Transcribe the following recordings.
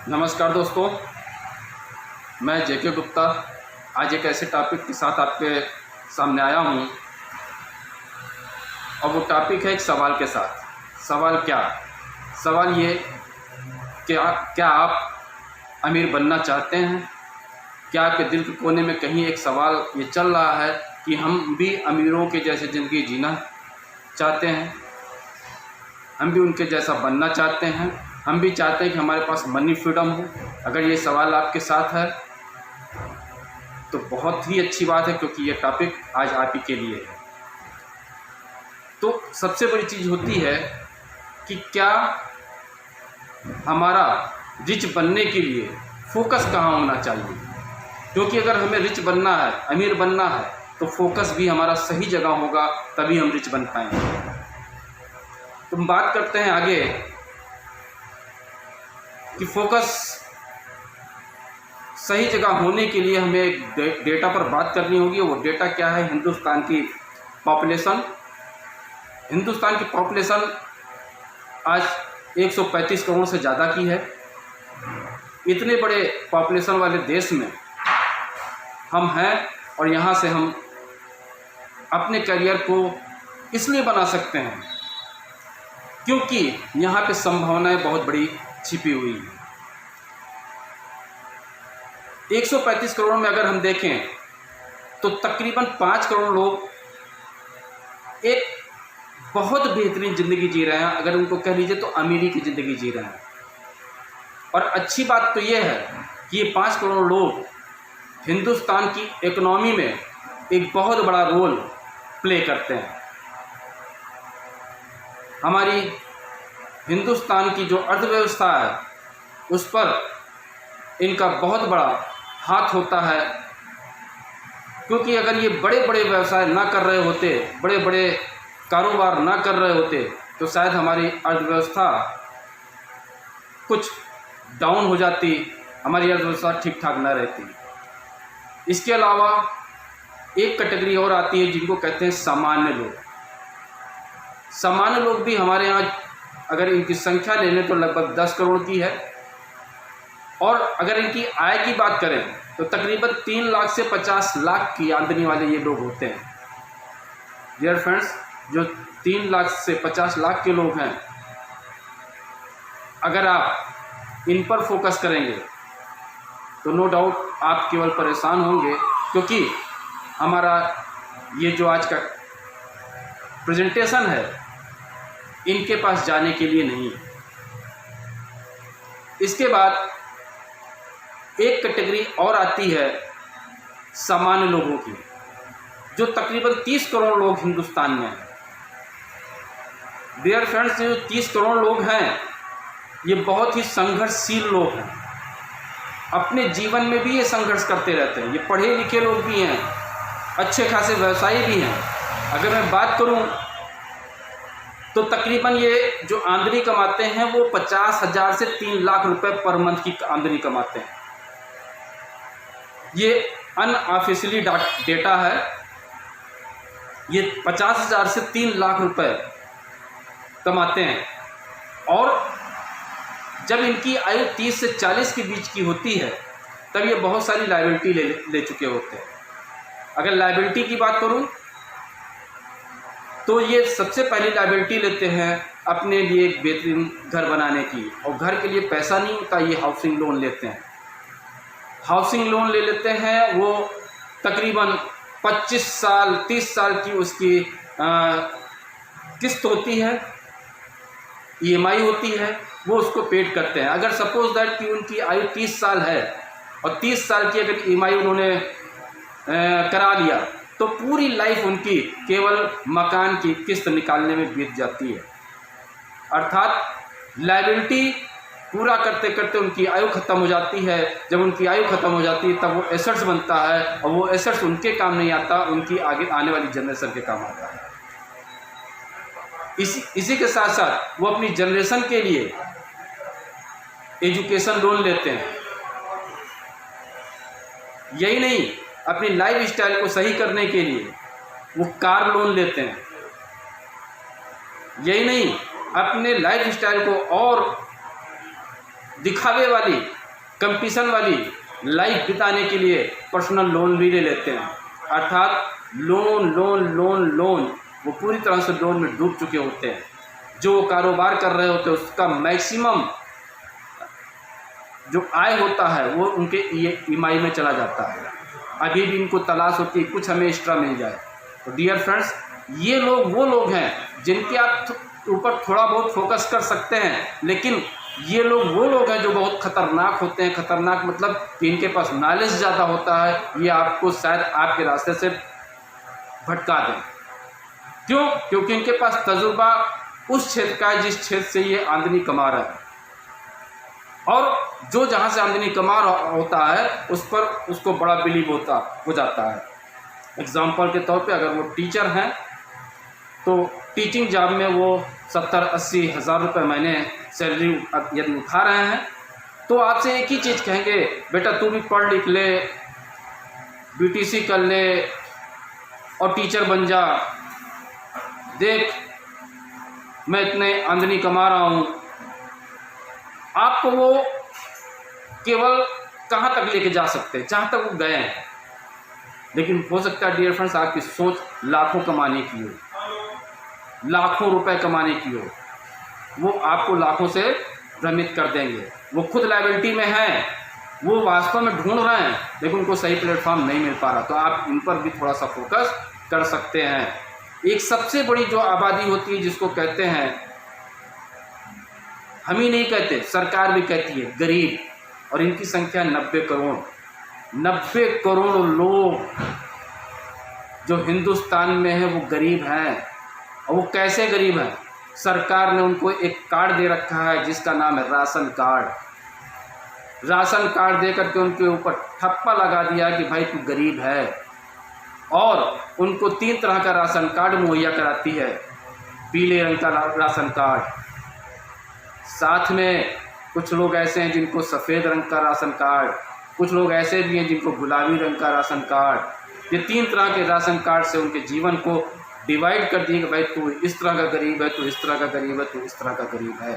नमस्कार दोस्तों, मैं जेके गुप्ता आज एक ऐसे टॉपिक के साथ आपके सामने आया हूँ और वो टॉपिक है एक सवाल के साथ। सवाल ये कि क्या आप अमीर बनना चाहते हैं? क्या आपके दिल के कोने में कहीं एक सवाल ये चल रहा है कि हम भी अमीरों के जैसे ज़िंदगी जीना चाहते हैं, हम भी उनके जैसा बनना चाहते हैं, हम भी चाहते हैं कि हमारे पास मनी फ्रीडम हो? अगर ये सवाल आपके साथ है तो बहुत ही अच्छी बात है, क्योंकि ये टॉपिक आज आप ही के लिए है। तो सबसे बड़ी चीज़ होती है कि क्या हमारा रिच बनने के लिए फोकस कहाँ होना चाहिए, क्योंकि अगर हमें रिच बनना है, अमीर बनना है, तो फोकस भी हमारा सही जगह होगा, तभी हम रिच बन पाएंगे। तो हम बात करते हैं आगे कि फोकस सही जगह होने के लिए हमें एक डेटा पर बात करनी होगी। वो डेटा क्या है? हिंदुस्तान की पॉपुलेशन आज 135 करोड़ से ज़्यादा की है। इतने बड़े पॉपुलेशन वाले देश में हम हैं और यहाँ से हम अपने करियर को इसलिए बना सकते हैं क्योंकि यहाँ पे संभावनाएं बहुत बड़ी छिपी हुई है। 135 करोड़ में अगर हम देखें तो तकरीबन 5 करोड़ लोग एक बहुत बेहतरीन ज़िंदगी जी रहे हैं, अगर उनको कह लीजिए तो अमीरी की ज़िंदगी जी रहे हैं। और अच्छी बात तो ये है कि ये 5 करोड़ लोग हिंदुस्तान की इकोनॉमी में एक बहुत बड़ा रोल प्ले करते हैं। हमारी हिंदुस्तान की जो अर्थव्यवस्था है उस पर इनका बहुत बड़ा हाथ होता है, क्योंकि अगर ये बड़े बड़े व्यवसाय ना कर रहे होते, बड़े बड़े कारोबार ना कर रहे होते, तो शायद हमारी अर्थव्यवस्था कुछ डाउन हो जाती, हमारी अर्थव्यवस्था ठीक ठाक ना रहती। इसके अलावा एक कैटेगरी और आती है जिनको कहते हैं सामान्य लोग। सामान्य लोग भी हमारे यहाँ अगर इनकी संख्या ले लें तो लगभग 10 करोड़ की है, और अगर इनकी आय की बात करें तो तकरीबन 3 लाख से 50 लाख की आमदनी वाले ये लोग होते हैं। डियर फ्रेंड्स, जो 3 लाख से 50 लाख के लोग हैं, अगर आप इन पर फोकस करेंगे तो नो डाउट आप केवल परेशान होंगे, क्योंकि हमारा ये जो आज का प्रेजेंटेशन है इनके पास जाने के लिए नहीं है। इसके बाद एक कैटेगरी और आती है सामान्य लोगों की, जो तकरीबन 30 करोड़ लोग हिंदुस्तान में हैं। डियर फ्रेंड्स, जो 30 करोड़ लोग हैं ये बहुत ही संघर्षशील लोग हैं, अपने जीवन में भी ये संघर्ष करते रहते हैं। ये पढ़े लिखे लोग भी हैं, अच्छे खासे व्यवसायी भी हैं। अगर मैं बात करूं तो तकरीबन ये जो आमदनी कमाते हैं वो 50,000 से 3 लाख रुपए पर मंथ की आमदनी कमाते हैं। ये अनऑफिशियली डेटा है। ये 50,000 से 3 लाख रुपए कमाते हैं, और जब इनकी आयु 30 से 40 के बीच की होती है तब ये बहुत सारी लायबिलिटी ले चुके होते हैं। अगर लायबिलिटी की बात करूं तो ये सबसे पहली लायबिलिटी लेते हैं अपने लिए एक बेहतरीन घर बनाने की, और घर के लिए पैसा नहीं होता, ये हाउसिंग लोन लेते हैं। हाउसिंग लोन ले लेते हैं, वो तकरीबन 25 साल 30 साल की उसकी किस्त होती है, EMI होती है, वो उसको पेड करते हैं। अगर सपोज दैट कि उनकी आयु 30 साल है और 30 साल की अगर EMI उन्होंने करा लिया तो पूरी लाइफ उनकी केवल मकान की किस्त निकालने में बीत जाती है। अर्थात लायबिलिटी पूरा करते करते उनकी आयु ख़त्म हो जाती है। जब उनकी आयु ख़त्म हो जाती है तब वो एसेट्स बनता है, और वो एसेट्स उनके काम नहीं आता, उनकी आगे आने वाली जनरेशन के काम आता है। इसी के साथ साथ वो अपनी जनरेशन के लिए एजुकेशन लोन लेते हैं। यही नहीं, अपनी लाइफ स्टाइल को सही करने के लिए वो कार लोन लेते हैं। यही नहीं, अपने लाइफ स्टाइल को और दिखावे वाली, कंपटीशन वाली लाइफ बिताने के लिए पर्सनल लोन भी ले लेते हैं। अर्थात लोन लोन लोन लोन, वो पूरी तरह से लोन में डूब चुके होते हैं। जो वो कारोबार कर रहे होते हैं उसका मैक्सिमम जो आय होता है वो उनके EMI में चला जाता है। अभी भी इनको तलाश होती है कुछ हमें एक्स्ट्रा मिल जाए। तो डियर फ्रेंड्स, ये लोग वो लोग हैं जिनके आप ऊपर थोड़ा बहुत फोकस कर सकते हैं, लेकिन ये लोग वो लोग हैं जो बहुत ख़तरनाक होते हैं। ख़तरनाक मतलब कि इनके पास नॉलेज ज़्यादा होता है, ये आपको शायद आपके रास्ते से भटका दें। क्यों? क्योंकि इनके पास तजुर्बा उस क्षेत्र का है जिस क्षेत्र से ये आमदनी कमा रहा है, और जो जहाँ से आमदनी कमा रहा होता है उस पर उसको बड़ा बिलीव हो जाता है। एग्जाम्पल के तौर पे अगर वो टीचर हैं तो टीचिंग जॉब में वो 70-80 हज़ार रुपये महीने सैलरी यदि उठा रहे हैं, तो आपसे एक ही चीज़ कहेंगे, बेटा तू भी पढ़ लिख ले, BTC कर ले और टीचर बन जा, देख मैं इतने आमदनी कमा रहा हूँ। आपको वो केवल कहाँ तक लेके जा सकते हैं, जहाँ तक वो गए हैं। लेकिन हो सकता है डियर फ्रेंड्स आपकी सोच लाखों कमाने की हो, लाखों रुपए कमाने की हो, वो आपको लाखों से भ्रमित कर देंगे। वो खुद लायबिलिटी में हैं, वो वास्तव में ढूंढ रहे हैं, लेकिन उनको सही प्लेटफॉर्म नहीं मिल पा रहा। तो आप इन पर भी थोड़ा सा फोकस कर सकते हैं। एक सबसे बड़ी जो आबादी होती है जिसको कहते हैं, हम ही नहीं कहते, सरकार भी कहती है, गरीब, और इनकी संख्या 90 करोड़। 90 करोड़ लोग जो हिंदुस्तान में है वो गरीब हैं। और वो कैसे गरीब हैं? सरकार ने उनको एक कार्ड दे रखा है जिसका नाम है राशन कार्ड। राशन कार्ड दे करके उनके ऊपर ठप्पा लगा दिया कि भाई तू गरीब है, और उनको 3 तरह का राशन कार्ड मुहैया कराती है। पीले रंग का राशन कार्ड, साथ में कुछ लोग ऐसे हैं जिनको सफ़ेद रंग का राशन कार्ड, कुछ लोग ऐसे भी हैं जिनको गुलाबी रंग का राशन कार्ड। ये 3 तरह के राशन कार्ड से उनके जीवन को डिवाइड कर दिए कि भाई तू इस तरह का गरीब है, तू इस तरह का गरीब है, तू इस तरह का गरीब है।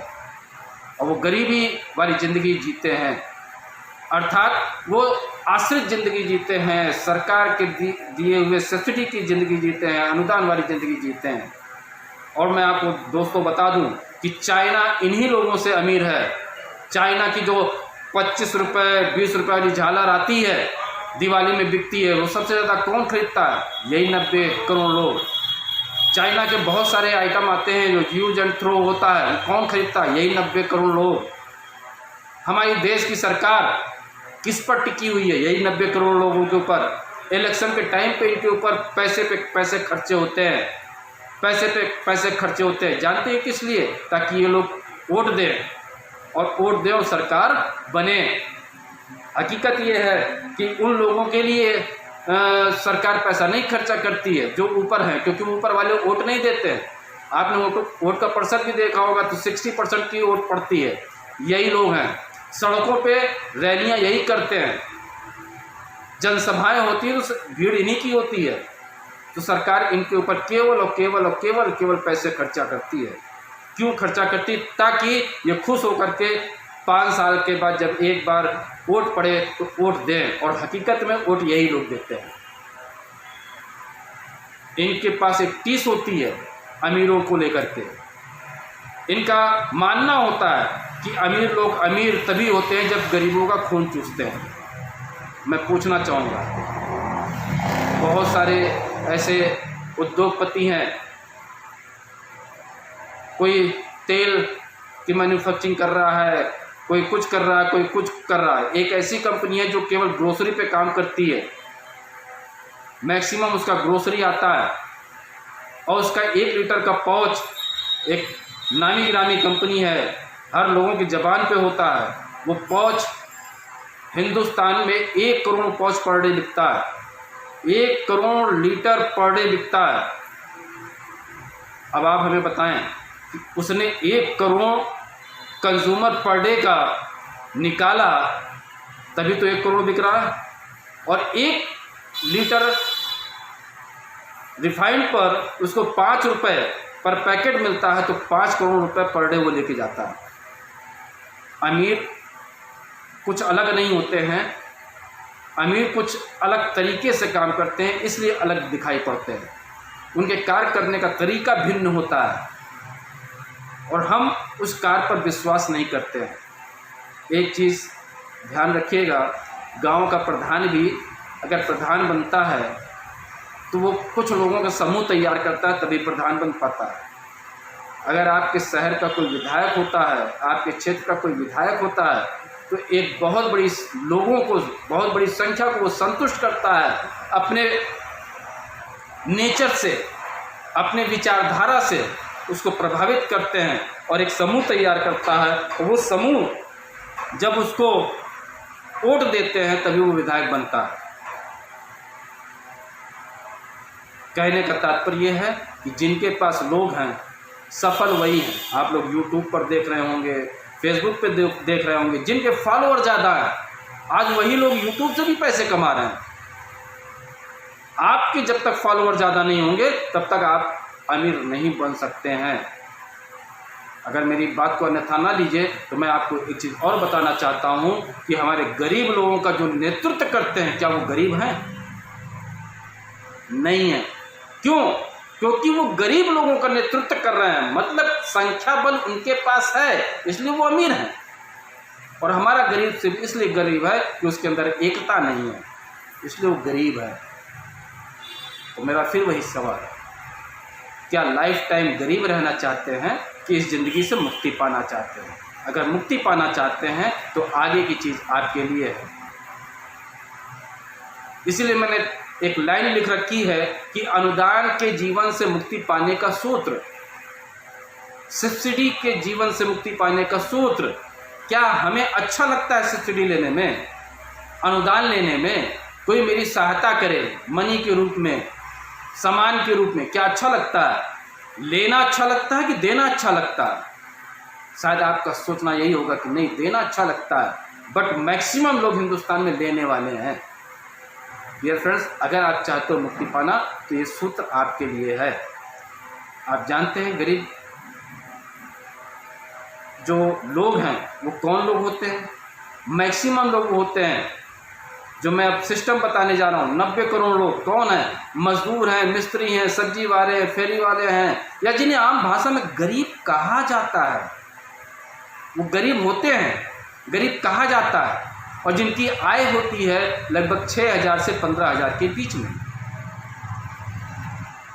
और वो गरीबी वाली ज़िंदगी जीते हैं, अर्थात वो आश्रित ज़िंदगी जीते हैं, सरकार के दिए हुए सब्सिडी की ज़िंदगी जीते हैं, अनुदान वाली ज़िंदगी जीते हैं। और मैं आपको दोस्तों बता दूं कि चाइना इन्हीं लोगों से अमीर है। चाइना की जो 25 रुपये 20 रुपये वाली झालर आती है, दिवाली में बिकती है, वो सबसे ज़्यादा कौन खरीदता है? यही 90 करोड़ लोग। चाइना के बहुत सारे आइटम आते हैं जो यूज एंड थ्रो होता है, कौन खरीदता है? यही 90 करोड़ लोग। हमारी देश की सरकार किस पर टिकी हुई है? यही 90 करोड़ लोगों के ऊपर। इलेक्शन के टाइम पे इनके ऊपर पैसे पे पैसे खर्चे होते हैं, पैसे पे पैसे खर्चे होते हैं। जानते हैं किस लिए? ताकि ये लोग वोट दें, और वोट दें और सरकार बने। हकीकत ये है कि उन लोगों के लिए सरकार पैसा नहीं खर्चा करती है जो ऊपर हैं, क्योंकि ऊपर वाले वोट नहीं देते हैं। आपने वोट का प्रतिशत भी देखा होगा तो 60% की वोट पड़ती है। यही लोग हैं, सड़कों पे रैलियां यही करते हैं, जनसभाएं होती है तो भीड़ इन्हीं की होती है। तो सरकार इनके ऊपर केवल और केवल और केवल केवल पैसे खर्चा करती है। क्यों खर्चा करती है? ताकि ये खुश होकर के 5 साल के बाद जब एक बार वोट पड़े तो वोट दें, और हकीकत में वोट यही लोग देते हैं। इनके पास एक टीस होती है अमीरों को लेकर के। इनका मानना होता है कि अमीर लोग अमीर तभी होते हैं जब गरीबों का खून चूसते हैं। मैं पूछना चाहूँगा, बहुत सारे ऐसे उद्योगपति हैं, कोई तेल की मैन्युफैक्चरिंग कर रहा है, कोई कुछ कर रहा है, कोई कुछ कर रहा है। एक ऐसी कंपनी है जो केवल ग्रोसरी पे काम करती है, मैक्सिमम उसका ग्रोसरी आता है, और उसका 1 लीटर का पाउच, एक नामी गिरामी कंपनी है, हर लोगों की ज़बान पे होता है। वो पाउच हिंदुस्तान में 1 करोड़ पाउच पर डे बिकता है, 1 करोड़ लीटर पर डे बिकता है। अब आप हमें बताएं कि उसने 1 करोड़ कंज्यूमर पर डे का निकाला, तभी तो 1 करोड़ बिक रहा है। और 1 लीटर रिफाइंड पर उसको 5 रुपये पर पैकेट मिलता है, तो 5 करोड़ रुपए पर डे वो लेके जाता है। अमीर कुछ अलग नहीं होते हैं, अमीर कुछ अलग तरीके से काम करते हैं इसलिए अलग दिखाई पड़ते हैं। उनके कार्य करने का तरीका भिन्न होता है और हम उस कार्य पर विश्वास नहीं करते हैं। एक चीज़ ध्यान रखिएगा, गांव का प्रधान भी अगर प्रधान बनता है तो वो कुछ लोगों का समूह तैयार करता है तभी प्रधान बन पाता है। अगर आपके शहर का कोई विधायक होता है, आपके क्षेत्र का कोई विधायक होता है, तो एक बहुत बड़ी लोगों को, बहुत बड़ी संख्या को वो संतुष्ट करता है अपने नेचर से, अपने विचारधारा से उसको प्रभावित करते हैं और एक समूह तैयार करता है। और वो समूह जब उसको वोट देते हैं तभी वो विधायक बनता है। कहने का तात्पर्य यह है कि जिनके पास लोग हैं सफल वही हैं। आप लोग YouTube पर देख रहे होंगे, Facebook पे देख रहे होंगे, जिनके फॉलोअर ज़्यादा हैं आज वही लोग YouTube से भी पैसे कमा रहे हैं। आपके जब तक फॉलोअर ज़्यादा नहीं होंगे तब तक आप अमीर नहीं बन सकते हैं। अगर मेरी बात को अन्यथा ना लीजिए तो मैं आपको एक चीज़ और बताना चाहता हूँ कि हमारे गरीब लोगों का जो नेतृत्व करते हैं क्या वो गरीब हैं? नहीं है। क्यों? क्योंकि वो गरीब लोगों का नेतृत्व कर रहे हैं, मतलब संख्या बल उनके पास है इसलिए वो अमीर हैं। और हमारा गरीब सिर्फ इसलिए गरीब है कि उसके अंदर एकता नहीं है, इसलिए वो गरीब है। तो मेरा फिर वही सवाल है, क्या लाइफ टाइम गरीब रहना चाहते हैं कि इस ज़िंदगी से मुक्ति पाना चाहते हैं? अगर मुक्ति पाना चाहते हैं तो आगे की चीज़ आपके लिए है। इसीलिए मैंने एक लाइन लिख रखी है कि अनुदान के जीवन से मुक्ति पाने का सूत्र, सब्सिडी के जीवन से मुक्ति पाने का सूत्र। क्या हमें अच्छा लगता है सब्सिडी लेने में, अनुदान लेने में? कोई मेरी सहायता करे मनी के रूप में, सामान के रूप में, क्या अच्छा लगता है? लेना अच्छा लगता है कि देना अच्छा लगता है? शायद आपका सोचना यही होगा कि नहीं, देना अच्छा लगता है, बट मैक्सिमम लोग हिंदुस्तान में लेने वाले हैं। डियर फ्रेंड्स, अगर आप चाहते हो मुक्ति पाना तो ये सूत्र आपके लिए है। आप जानते हैं गरीब जो लोग हैं वो कौन लोग होते हैं? मैक्सिमम लोग होते हैं जो मैं अब सिस्टम बताने जा रहा हूँ। 90 करोड़ लोग कौन हैं? मजदूर हैं, मिस्त्री हैं, सब्जी वाले हैं, फेरी वाले हैं, या जिन्हें आम भाषा में गरीब कहा जाता है। वो गरीब होते हैं, गरीब कहा जाता है, और जिनकी आय होती है लगभग 6,000 से 15,000 के बीच में।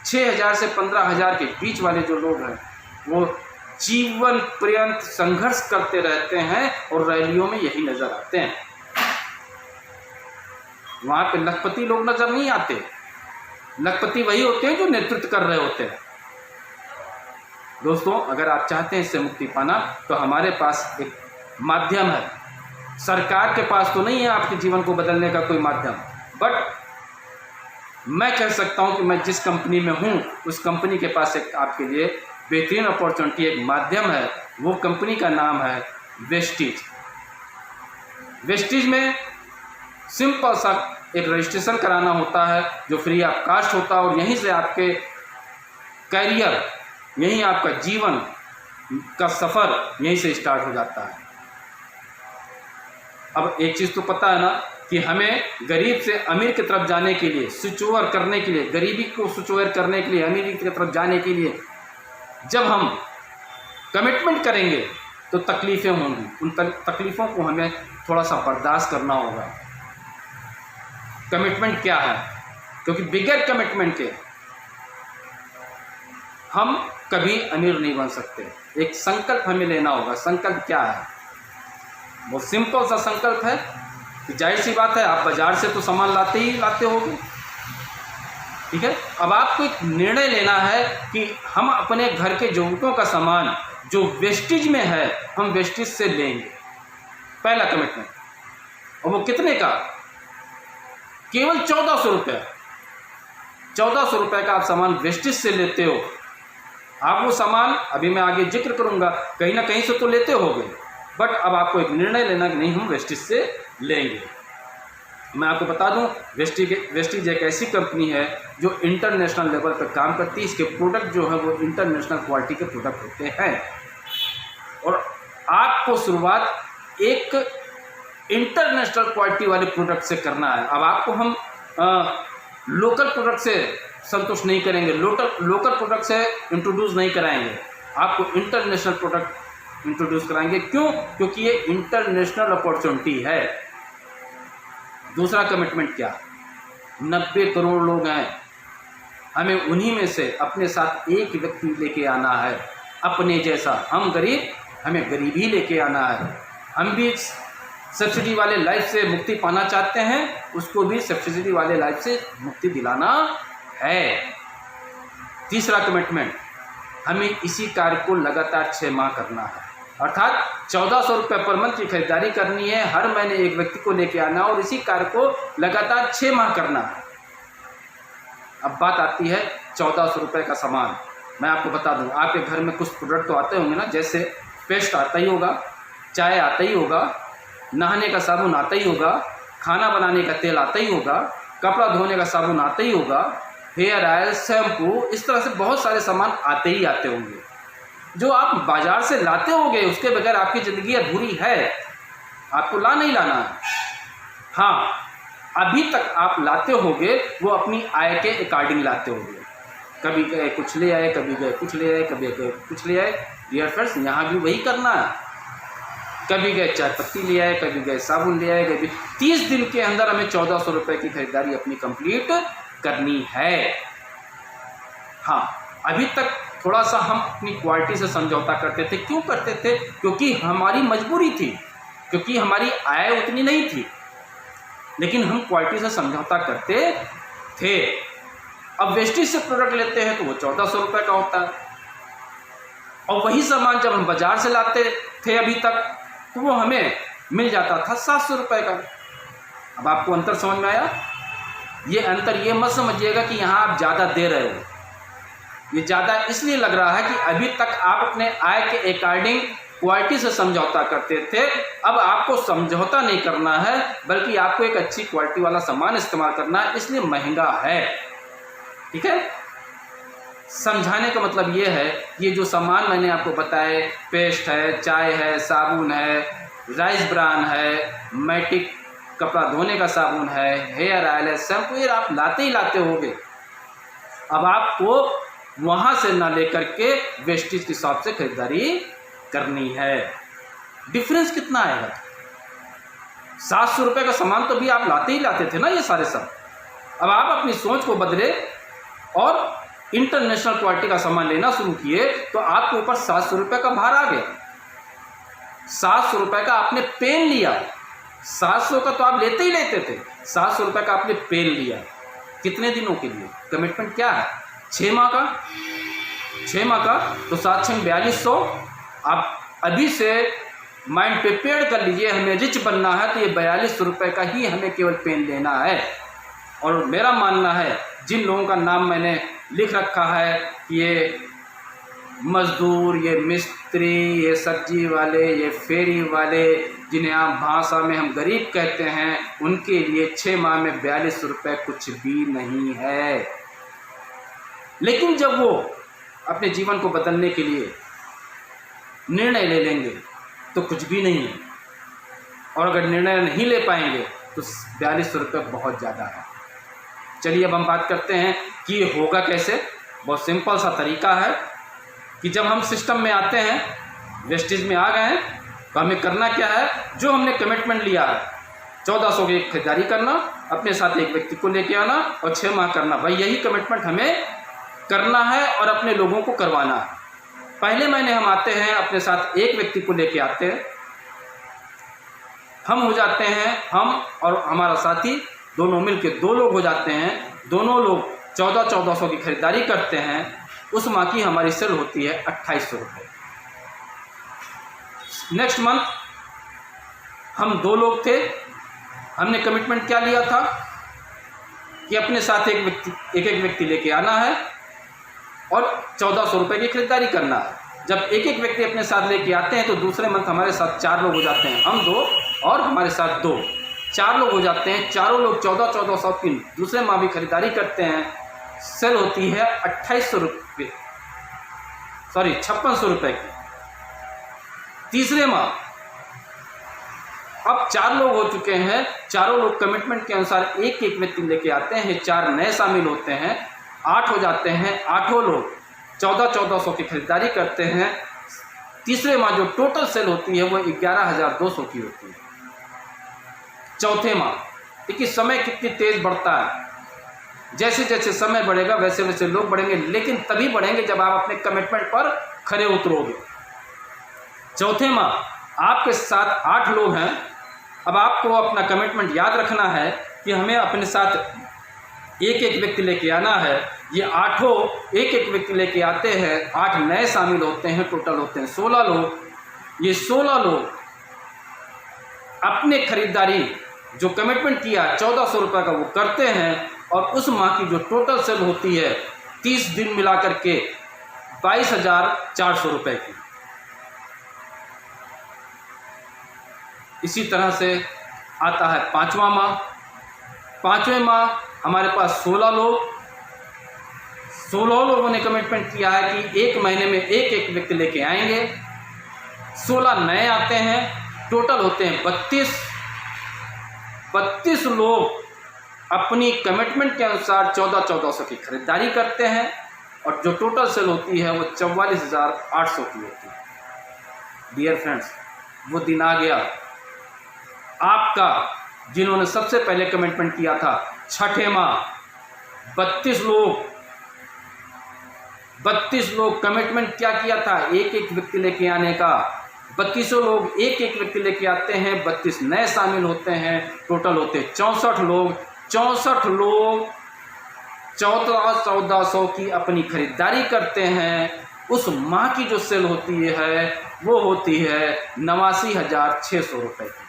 6,000 से 15,000 के बीच वाले जो लोग हैं वो जीवन पर्यंत संघर्ष करते रहते हैं और रैलियों में यही नजर आते हैं। वहाँ पे लखपति लोग नजर नहीं आते। लखपति वही होते हैं जो नेतृत्व कर रहे होते हैं। दोस्तों, अगर आप चाहते हैं इससे मुक्ति पाना तो हमारे पास एक माध्यम है। सरकार के पास तो नहीं है आपके जीवन को बदलने का कोई माध्यम, बट मैं कह सकता हूं कि मैं जिस कंपनी में हूं उस कंपनी के पास एक आपके लिए बेहतरीन अपॉर्चुनिटी, एक माध्यम है। वो कंपनी का नाम है वेस्टीज। वेस्टीज में सिंपल सा एक रजिस्ट्रेशन कराना होता है जो फ्री ऑफ कास्ट होता है, और यहीं से आपके कैरियर, यहीं आपका जीवन का सफ़र यहीं से स्टार्ट हो जाता है। अब एक चीज़ तो पता है ना कि हमें गरीब से अमीर की तरफ जाने के लिए, स्विच ओवर करने के लिए, गरीबी को स्विच ओवर करने के लिए, अमीरी की तरफ जाने के लिए जब हम कमिटमेंट करेंगे तो तकलीफ़ें होंगी। उन तकलीफ़ों को हमें थोड़ा सा बर्दाश्त करना होगा। कमिटमेंट क्या है? क्योंकि बिगैर कमिटमेंट के हम कभी अमीर नहीं बन सकते। एक संकल्प हमें लेना होगा। संकल्प क्या है? बहुत सिंपल सा संकल्प है कि जाहिर सी बात है आप बाजार से तो सामान लाते ही लाते होगे, ठीक है। अब आपको एक निर्णय लेना है कि हम अपने घर के जरूरतों का सामान जो वेस्टेज में है हम वेस्टेज से लेंगे। पहला कमिटमेंट। और वो कितने का? केवल 1400 रुपये। 1400 रुपये का आप सामान वेस्टेज से लेते हो। आप वो सामान, अभी मैं आगे जिक्र करूंगा, कहीं ना कहीं से तो लेते होगे, बट अब आपको एक निर्णय लेना कि नहीं, हम वेस्टेज से लेंगे। मैं आपको बता दूं, वेस्टीज एक ऐसी कंपनी है जो इंटरनेशनल लेवल पर काम करती है। इसके प्रोडक्ट जो है वो इंटरनेशनल क्वालिटी के प्रोडक्ट होते हैं। और आपको शुरुआत एक इंटरनेशनल क्वालिटी वाले प्रोडक्ट से करना है। अब आपको हम लोकल प्रोडक्ट से संतुष्ट नहीं करेंगे, लोकल प्रोडक्ट से इंट्रोड्यूस नहीं कराएंगे, आपको इंटरनेशनल प्रोडक्ट इंट्रोड्यूस कराएंगे। क्यों? क्योंकि ये इंटरनेशनल अपॉर्चुनिटी है। दूसरा कमिटमेंट क्या? 90 करोड़ लोग हैं, हमें उन्हीं में से अपने साथ एक व्यक्ति लेके आना है अपने जैसा। हम गरीब, हमें गरीब ही लेके आना है। हम भी सब्सिडी वाले लाइफ से मुक्ति पाना चाहते हैं, उसको भी सब्सिडी वाले लाइफ से मुक्ति दिलाना है। तीसरा कमिटमेंट, हमें इसी कार्य को लगातार 6 माह करना है, अर्थात 1400 रुपये पर मंथ की खरीदारी करनी है, हर महीने एक व्यक्ति को लेके आना और इसी कार्य को लगातार 6 माह करना है। अब बात आती है 1400 रुपये का सामान। मैं आपको बता दूं, आपके घर में कुछ प्रोडक्ट तो आते होंगे ना, जैसे पेस्ट आता ही होगा, चाय आता ही होगा, नहाने का साबुन आता ही होगा, खाना बनाने का तेल आता ही होगा, कपड़ा धोने का साबुन आता ही होगा, हेयर ऑयल, शैम्पू, इस तरह से बहुत सारे सामान आते ही आते होंगे। जो आप बाजार से लाते होंगे उसके बगैर आपकी ज़िंदगी अधूरी है, आपको नहीं लाना है। हाँ, अभी तक आप लाते होंगे वो अपनी आय के अकॉर्डिंग लाते होंगे, कभी गए कुछ ले आए, कभी गए कुछ ले आए, कभी गए कुछ ले आए। डियर फ्रेंड्स, यहाँ भी वही करना है, कभी गए चाय पत्ती ले आए, कभी गए साबुन ले आए, कभी 30 दिन के अंदर हमें 1400 रुपये की खरीदारी अपनी कंप्लीट करनी है। हाँ, अभी तक थोड़ा सा हम अपनी क्वालिटी से समझौता करते थे। क्यों करते थे? क्योंकि हमारी मजबूरी थी, क्योंकि हमारी आय उतनी नहीं थी, लेकिन हम क्वालिटी से समझौता करते थे। अब वेस्टेज से प्रोडक्ट लेते हैं तो वो 1400 रुपये का होता है, और वही सामान जब हम बाजार से लाते थे अभी तक तो वो हमें मिल जाता था 700 रुपये का। अब आपको अंतर समझ में आया? ये अंतर ये मत समझिएगा कि यहाँ आप ज़्यादा दे रहे हो, ये ज़्यादा इसलिए लग रहा है कि अभी तक आप अपने आय के अकॉर्डिंग क्वालिटी से समझौता करते थे। अब आपको समझौता नहीं करना है, बल्कि आपको एक अच्छी क्वालिटी वाला सामान इस्तेमाल करना है, इसलिए महंगा है। ठीक है? समझाने का मतलब ये है, ये जो सामान मैंने आपको बताए, पेस्ट है, चाय है, साबुन है, राइस ब्रान है, मैटिक कपड़ा धोने का साबुन है, हेयर ऑयल है, शैम्पू, ये आप लाते ही लाते होंगे। अब आपको वहाँ से ना लेकर के वेस्टेज की शॉप से खरीदारी करनी है। डिफरेंस कितना आएगा? 700 रुपये का सामान तो भी आप लाते ही लाते थे ना, ये सारे सब। अब आप अपनी सोच को बदले और इंटरनेशनल क्वालिटी का सामान लेना शुरू किए तो आपके ऊपर 700 रुपये का भार आ गया। 700 रुपये का आपने पेन लिया, 700 का तो आप लेते ही लेते थे, 700 रुपये का आपने पेन लिया। कितने दिनों के लिए? कमिटमेंट क्या है? 6 माह का। 6 माह का तो 7 6 4200। आप अभी से माइंड प्रिपेयर कर लीजिए, हमें रिच बनना है तो ये 4200 रुपये का ही हमें केवल पेन लेना है। और मेरा मानना है, जिन लोगों का नाम मैंने लिख रखा है, ये मज़दूर, ये मिस्त्री, ये सब्जी वाले, ये फेरी वाले, जिन्हें आप भाषा में हम गरीब कहते हैं, उनके लिए 6 माह में 4200 रुपये कुछ भी नहीं है। लेकिन जब वो अपने जीवन को बदलने के लिए निर्णय ले लेंगे तो कुछ भी नहीं है, और अगर निर्णय नहीं ले पाएंगे तो 4200 रुपये बहुत ज़्यादा है। चलिए अब हम बात करते हैं कि ये होगा कैसे। बहुत सिंपल सा तरीका है कि जब हम सिस्टम में आते हैं, वेस्टेज में आ गए हैं, तो हमें करना क्या है? जो हमने कमिटमेंट लिया है 1400 की खरीदारी करना, अपने साथ एक व्यक्ति को लेके आना और 6 माह करना, भाई यही कमिटमेंट हमें करना है और अपने लोगों को करवाना है। पहले महीने हम आते हैं, अपने साथ एक व्यक्ति को लेके आते हैं, हम हो जाते हैं, हम और हमारा साथी दोनों मिलके 2 लोग हो जाते हैं। दोनों लोग 1400 की खरीदारी करते हैं। उस माह की हमारी सेल होती है 2800 रुपये। नेक्स्ट मंथ हम 2 लोग थे, हमने कमिटमेंट क्या लिया था कि अपने साथ एक व्यक्ति लेके आना है और 1400 रुपये की खरीदारी करना है। जब एक व्यक्ति अपने साथ लेके आते हैं तो दूसरे मंथ हमारे साथ 4 लोग हो जाते हैं, हम 2 और हमारे साथ 2, 4 लोग हो जाते हैं। चारों लोग 1400 की दूसरे माह भी खरीदारी करते हैं। सेल होती है 5800 रुपये, सॉरी 5600 रुपये की। तीसरे माह अब 4 लोग हो चुके हैं, चारों लोग कमिटमेंट के अनुसार एक एक व्यक्ति लेके आते हैं, 4 नए शामिल होते हैं, 8 हो जाते हैं। 8 लोग 1400 की खरीदारी करते हैं। तीसरे माह जो टोटल सेल होती है वो 11,200 की होती है। चौथे माह देखिए समय कितनी तेज बढ़ता है, जैसे जैसे समय बढ़ेगा वैसे वैसे लोग बढ़ेंगे, लेकिन तभी बढ़ेंगे जब आप अपने कमिटमेंट पर खरे उतरोगे। चौथे माह आपके साथ 8 लोग हैं। अब आपको अपना कमिटमेंट याद रखना है कि हमें अपने साथ एक एक व्यक्ति लेके आना है। ये 8 एक एक व्यक्ति लेके आते हैं, 8 नए शामिल होते हैं, टोटल होते हैं 16 लोग। ये 16 लोग अपने खरीदारी जो कमिटमेंट किया 1400 रुपये का वो करते हैं, और उस माह की जो टोटल सेल होती है 30 दिन मिला करके 22,400 रुपये की। इसी तरह से आता है 5वां माह। 5वें माह हमारे पास 16 लोगों ने कमिटमेंट किया है कि एक महीने में एक एक व्यक्ति लेके आएंगे। 16 नए आते हैं, टोटल होते हैं 32 लोग अपनी कमिटमेंट के अनुसार 1400 की खरीदारी करते हैं, और जो टोटल सेल होती है वो 44,800 की होती है। डियर फ्रेंड्स, वो दिन आ गया आपका जिन्होंने सबसे पहले कमिटमेंट किया था। छठे माह 32 लोग कमिटमेंट क्या किया था, एक एक व्यक्ति लेके आने का। 32 लोग एक एक व्यक्ति लेके आते हैं, 32 नए शामिल होते हैं, टोटल होते हैं 64 लोग। 64 लोग 1400 की अपनी खरीदारी करते हैं। उस माह की जो सेल होती है वो होती है 89,600 रुपये की।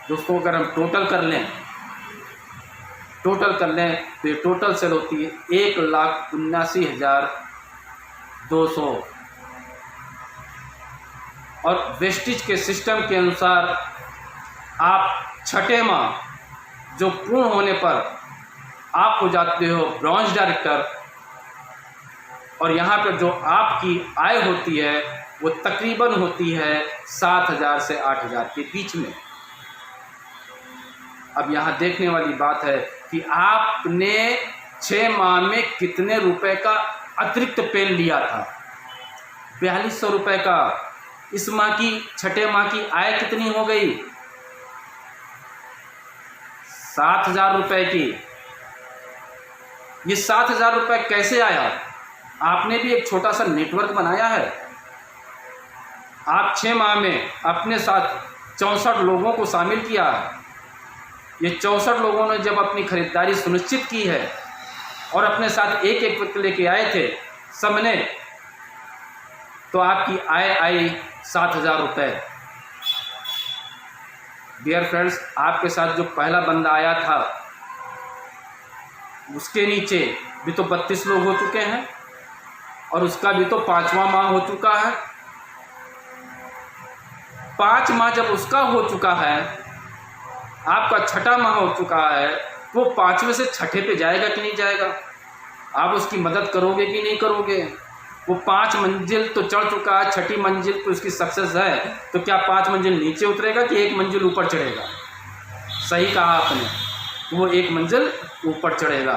दोस्तों अगर हम टोटल कर लें तो ये टोटल सेल होती है 1,79,200। और वेस्टेज के सिस्टम के अनुसार आप छठे माह जो पूर्ण होने पर आप हो जाते हो ब्रॉन्ज डायरेक्टर, और यहाँ पर जो आपकी आय होती है वो तकरीबन होती है 7,000 से 8,000 के बीच में। अब यहाँ देखने वाली बात है कि आपने 6 माह में कितने रुपए का अतिरिक्त पेन लिया था। 4200 रुपये का। इस माह की छठे माह की आय कितनी हो गई, 7,000 रुपये की। ये 7,000 रुपये कैसे आया? आपने भी एक छोटा सा नेटवर्क बनाया है। आप 6 माह में अपने साथ 64 लोगों को शामिल किया। ये 64 लोगों ने जब अपनी खरीदारी सुनिश्चित की है और अपने साथ एक एक व्यक्ति लेके आए थे सबने, तो आपकी आय आई 7,000 रुपये। डियर फ्रेंड्स, आपके साथ जो पहला बंदा आया था उसके नीचे भी तो 32 लोग हो चुके हैं, और उसका भी तो 5वां माह हो चुका है। 5 माह जब उसका हो चुका है, आपका छठा माह हो चुका है, वो 5वें से छठे पे जाएगा कि नहीं जाएगा? आप उसकी मदद करोगे कि नहीं करोगे? वो 5 मंजिल तो चढ़ चुका है, छठी मंजिल तो उसकी सक्सेस है, तो क्या 5 मंजिल नीचे उतरेगा कि 1 मंजिल ऊपर चढ़ेगा? सही कहा आपने, वो 1 मंजिल ऊपर चढ़ेगा।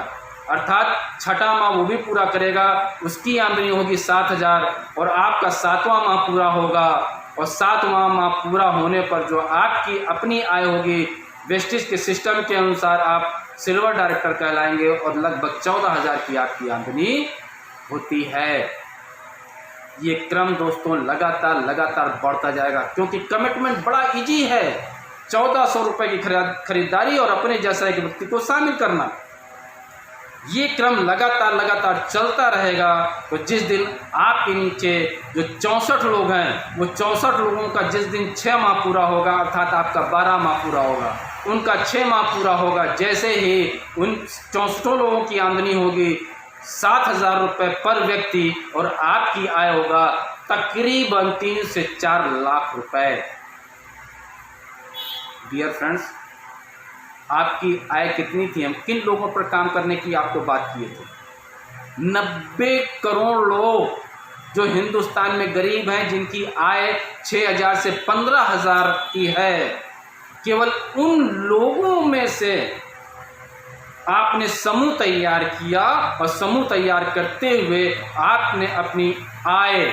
अर्थात छठा माह वो भी पूरा करेगा, उसकी आमदनी होगी 7,000, और आपका 7वां माह पूरा होगा, और 7वां माह पूरा होने पर जो आपकी अपनी आय होगी वेस्टेज के सिस्टम के अनुसार आप सिल्वर डायरेक्टर कहलाएंगे, और लगभग 14,000 की आपकी आमदनी होती है। ये क्रम दोस्तों लगातार बढ़ता जाएगा, क्योंकि कमिटमेंट बड़ा इजी है। 1400 रुपये की खरीदारी और अपने जैसा एक व्यक्ति को शामिल करना, ये क्रम लगातार चलता रहेगा। तो जिस दिन आपके नीचे जो 64 लोग हैं, वो 64 लोगों का जिस दिन 6 माह पूरा होगा, अर्थात आपका 12 माह पूरा होगा, उनका 6 माह पूरा होगा, जैसे ही उन 64 लोगों की आमदनी होगी 7,000 रुपये पर व्यक्ति, और आपकी आय होगा तकरीबन 3 से 4 लाख रुपए। डियर फ्रेंड्स, आपकी आय कितनी थी? हम किन लोगों पर काम करने की आपको बात किए थे? 90 करोड़ लोग जो हिंदुस्तान में गरीब हैं, जिनकी आय 6,000 से 15,000 की है, केवल उन लोगों में से आपने समूह तैयार किया और समूह तैयार करते हुए आपने अपनी आय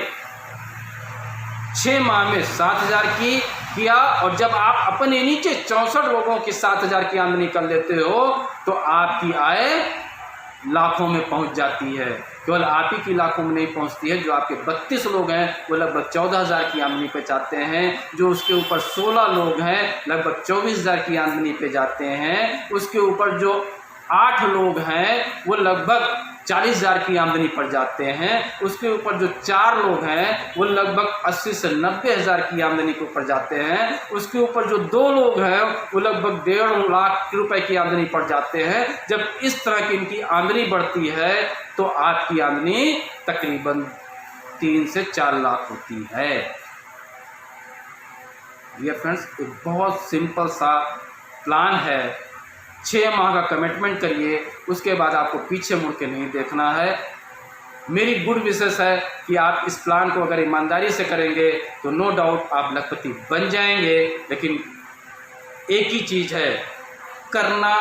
6 माह में 7,000 की किया। और जब आप अपने नीचे 64 लोगों की 7,000 की आमदनी कर लेते हो तो आपकी आय लाखों में पहुंच जाती है। केवल आप ही की लाखों में नहीं पहुंचती है, जो आपके 32 लोग हैं वो लगभग 14,000 की आमदनी पे जाते हैं, जो उसके ऊपर 16 लोग हैं लगभग 24,000 की आमदनी पे जाते हैं, उसके ऊपर जो 8 लोग हैं वो लगभग 40,000 की आमदनी पर जाते हैं, उसके ऊपर जो 4 लोग हैं वो लगभग 80 से 90,000 की आमदनी के ऊपर जाते हैं, उसके ऊपर जो 2 लोग हैं वो लगभग 1.5 लाख रुपए की आमदनी पर जाते हैं। जब इस तरह की इनकी आमदनी बढ़ती है तो आपकी आमदनी तकरीबन 3 से 4 लाख होती है। ये फ्रेंड्स एक बहुत सिंपल सा प्लान है। 6 माह का कमिटमेंट करिए, उसके बाद आपको पीछे मुड़ के नहीं देखना है। मेरी गुड विशेष है कि आप इस प्लान को अगर ईमानदारी से करेंगे तो नो डाउट आप लखपति बन जाएंगे। लेकिन एक ही चीज़ है, करना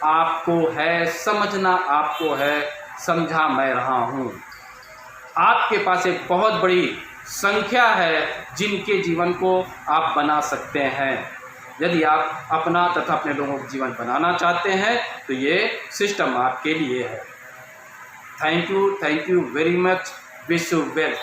आपको है, समझना आपको है। समझा मैं रहा हूँ। आपके पास एक बहुत बड़ी संख्या है जिनके जीवन को आप बना सकते हैं। यदि आप अपना तथा अपने लोगों का जीवन बनाना चाहते हैं तो ये सिस्टम आपके लिए है। Thank you very much. Wish you well.